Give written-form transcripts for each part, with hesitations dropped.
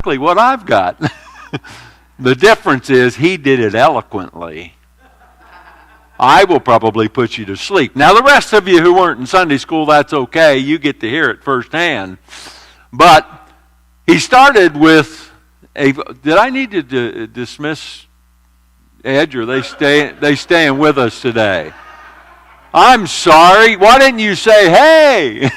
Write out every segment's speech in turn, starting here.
exactly what I've got. The difference is he did it eloquently. I will probably put you to sleep. Now, the rest of you who weren't in Sunday school, that's okay. You get to hear it firsthand. But he started with did I need to dismiss Edge, or are they staying with us today? I'm sorry. Why didn't you say, hey?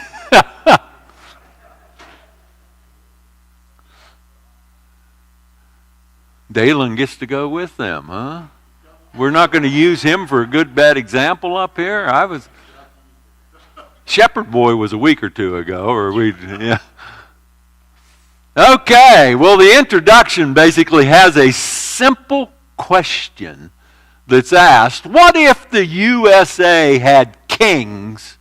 Dalen gets to go with them, huh? We're not going to use him for a good, bad example up here. Shepherd Boy was a week or two ago, yeah. Okay, well, the introduction basically has a simple question that's asked: what if the USA had kings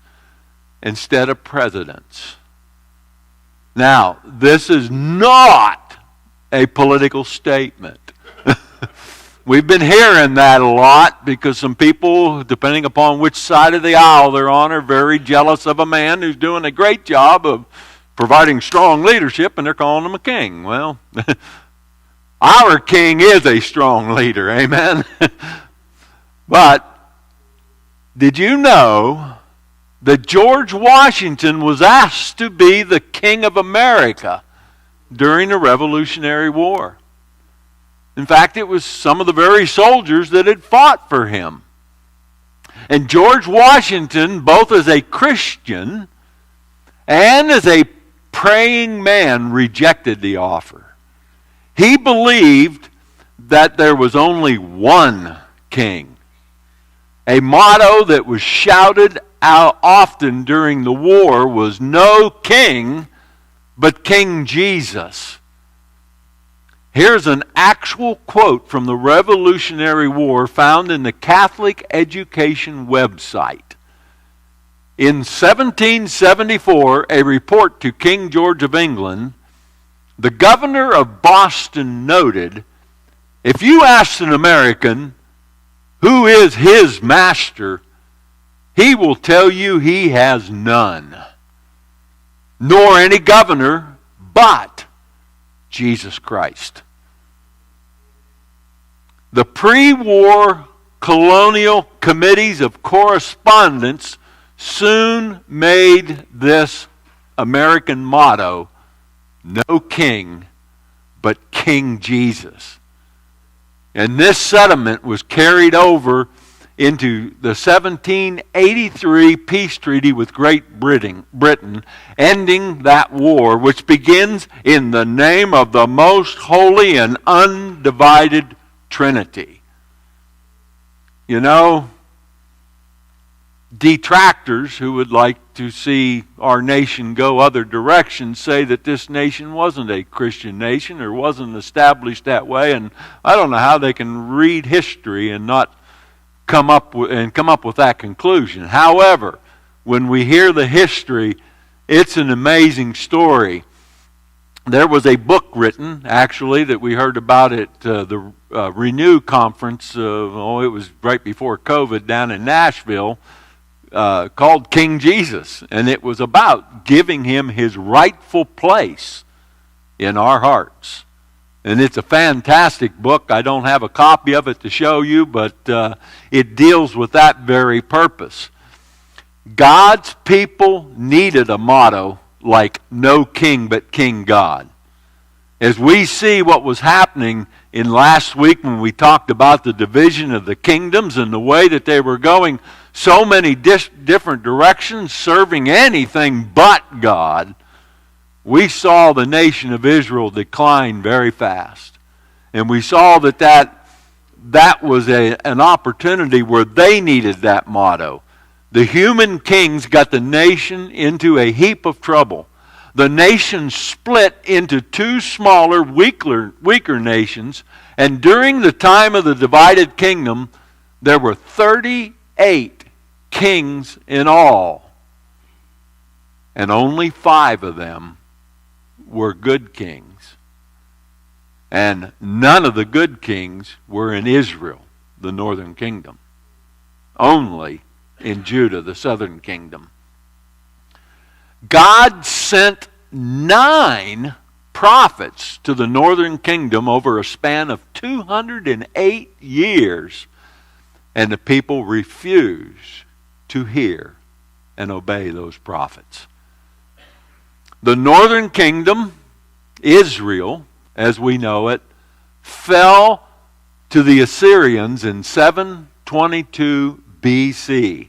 instead of presidents? Now, this is not a political statement. We've been hearing that a lot because some people, depending upon which side of the aisle they're on, are very jealous of a man who's doing a great job of providing strong leadership, and they're calling him a king. Well, our king is a strong leader, amen? But did you know that George Washington was asked to be the King of America during the Revolutionary War? In fact, it was some of the very soldiers that had fought for him. And George Washington, both as a Christian and as a praying man, rejected the offer. He believed that there was only one king. A motto that was shouted out often during the war was "No king but King Jesus." Here's an actual quote from the Revolutionary War found in the Catholic Education website. In 1774, a report to King George of England, the governor of Boston noted, "If you ask an American who is his master, he will tell you he has none, nor any governor but Jesus Christ." The pre-war colonial committees of correspondence soon made this American motto, "No king but King Jesus." And this sentiment was carried over into the 1783 peace treaty with Great Britain, ending that war, which begins in the name of the most holy and undivided Trinity. You know, detractors who would like to see our nation go other directions say that this nation wasn't a Christian nation or wasn't established that way, and I don't know how they can read history and not come up with that conclusion. However, when we hear the history, it's an amazing story. There was a book written, actually, that we heard about at the Renew conference. It was right before COVID down in Nashville, called King Jesus. And it was about giving him his rightful place in our hearts. And it's a fantastic book. I don't have a copy of it to show you, but it deals with that very purpose. God's people needed a motto like "No king but King God." As we see what was happening in last week when we talked about the division of the kingdoms and the way that they were going so many different directions, serving anything but God, we saw the nation of Israel decline very fast. And we saw that was an opportunity where they needed that motto. The human kings got the nation into a heap of trouble. The nation split into two smaller, weaker nations, and during the time of the divided kingdom, there were 38 kings in all, and only 5 of them were good kings. And none of the good kings were in Israel, the northern kingdom. Only in Judah, the southern kingdom. God sent 9 prophets to the northern kingdom over a span of 208 years, and the people refused to hear and obey those prophets. The northern kingdom, Israel, as we know it, fell to the Assyrians in 722 BC.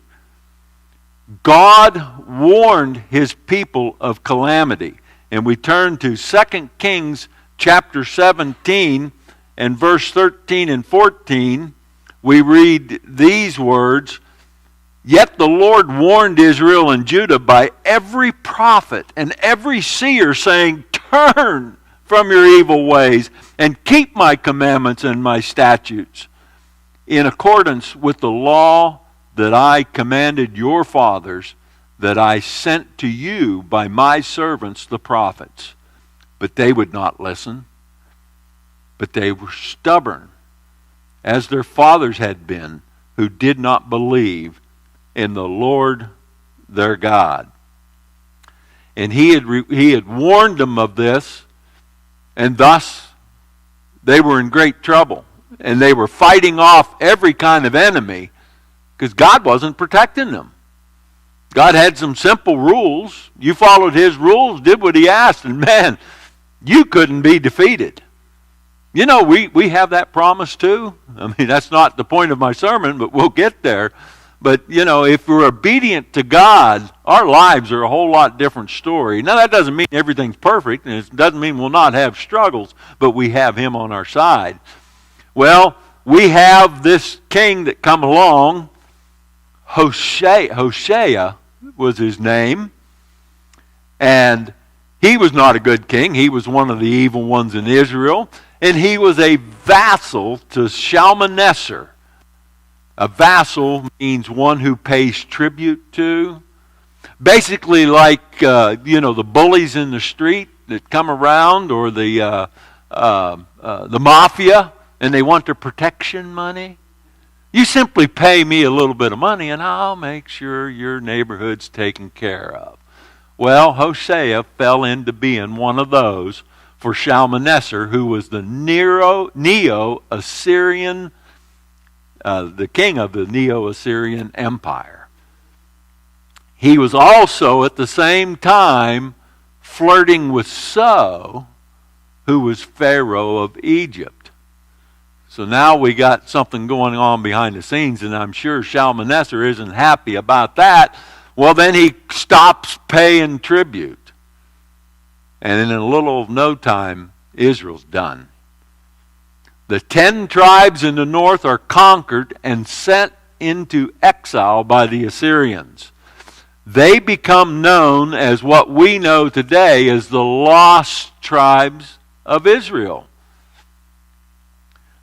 God warned his people of calamity. And we turn to 2 Kings chapter 17 and verse 13 and 14. We read these words, "Yet the Lord warned Israel and Judah by every prophet and every seer, saying, 'Turn from your evil ways and keep my commandments and my statutes, in accordance with the law that I commanded your fathers, that I sent to you by my servants the prophets.' But they would not listen, but they were stubborn, as their fathers had been, who did not believe in the Lord their God." And he had warned them of this, and thus they were in great trouble. And they were fighting off every kind of enemy because God wasn't protecting them. God had some simple rules. You followed his rules, did what he asked, and man, you couldn't be defeated. You know, we have that promise too. I mean, that's not the point of my sermon, but we'll get there. But, you know, if we're obedient to God, our lives are a whole lot different story. Now, that doesn't mean everything's perfect, and it doesn't mean we'll not have struggles, but we have him on our side. Well, we have this king that come along. Hoshea was his name, and he was not a good king. He was one of the evil ones in Israel, and he was a vassal to Shalmaneser. A vassal means one who pays tribute to. Basically like, the bullies in the street that come around, or the mafia, and they want their protection money. You simply pay me a little bit of money and I'll make sure your neighborhood's taken care of. Well, Hosea fell into being one of those for Shalmaneser, who was the Neo-Assyrian, the king of the Neo-Assyrian Empire. He was also at the same time flirting with So, who was Pharaoh of Egypt. So now we got something going on behind the scenes, and I'm sure Shalmaneser isn't happy about that. Well, then he stops paying tribute. And in a little of no time, Israel's done. The 10 tribes in the north are conquered and sent into exile by the Assyrians. They become known as what we know today as the lost tribes of Israel.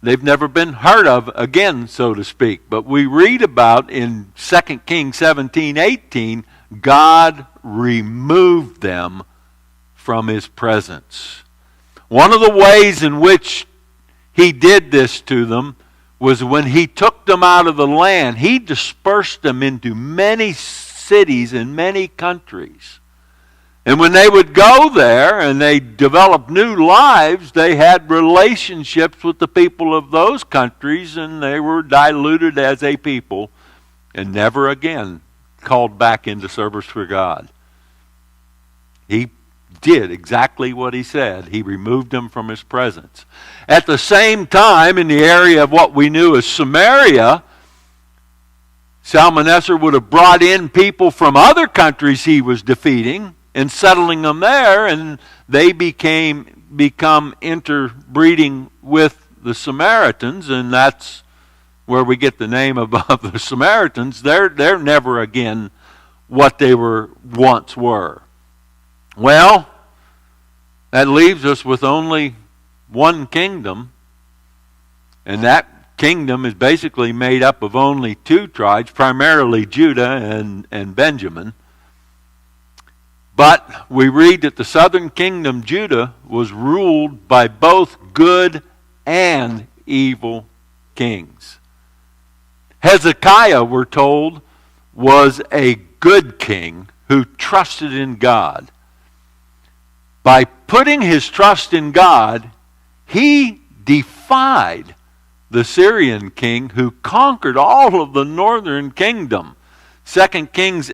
They've never been heard of again, so to speak. But we read about in 2 Kings 17:18, God removed them from his presence. One of the ways in which he did this to them was when he took them out of the land. He dispersed them into many cities in many countries. And when they would go there and they developed new lives, they had relationships with the people of those countries, and they were diluted as a people and never again called back into service for God. He did exactly what he said. He removed them from his presence. At the same time, in the area of what we knew as Samaria, Shalmaneser would have brought in people from other countries he was defeating and settling them there, and they become interbreeding with the Samaritans, and that's where we get the name of the Samaritans. They're never again what they once were. Well, that leaves us with only one kingdom, and that kingdom is basically made up of only 2 tribes, primarily Judah and Benjamin. But we read that the southern kingdom, Judah, was ruled by both good and evil kings. Hezekiah, we're told, was a good king who trusted in God. by putting his trust in God, he defied the Syrian king who conquered all of the northern kingdom. 2 Kings